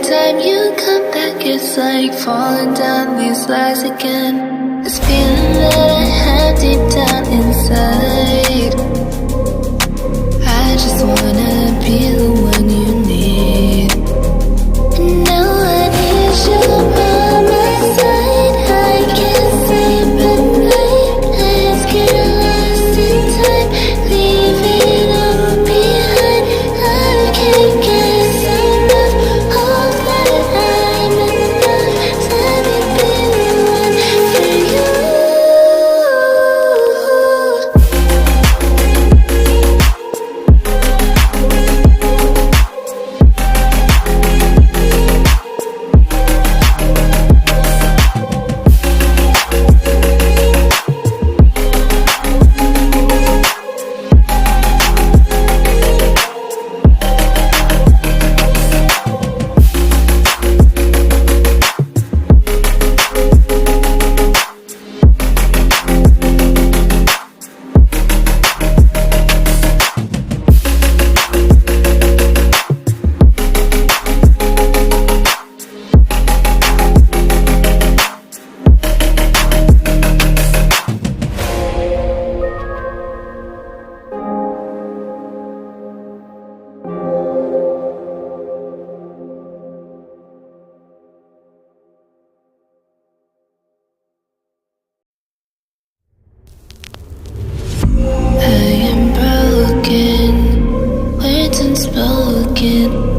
time you come back, it's like falling down these lies again. This feeling that I have deep down inside, I just wanna be the one you need. And now I need you by my side. I can't sleep at night. Let's get lost in time, leave it all behind. I can't get enough of that I'm enough. Let me be the one for you.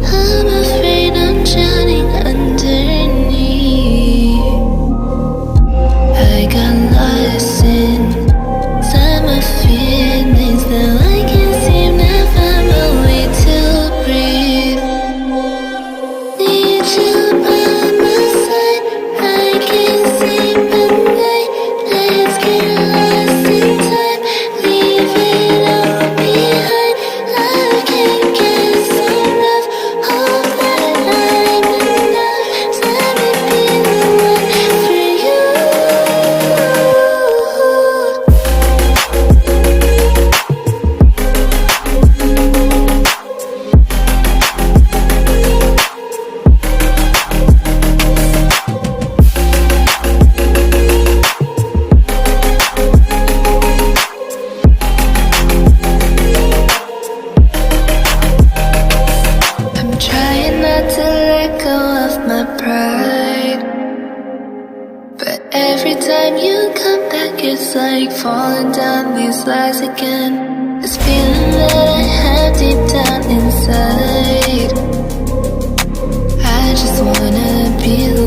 I'm afraid I'm drowning underneath. I got lost inside my feelings. Now I can't seem to find my way to breathe. Need you by my side. I can't sleep at night. Let's get lost in time, leave it all behind. I can't get enough of that I'm enough. Let me be the one for you. I'm trying not to let go of my pride, but every time you come back, it's like falling down these lies again. This feeling that I have deep down inside, I just wanna be the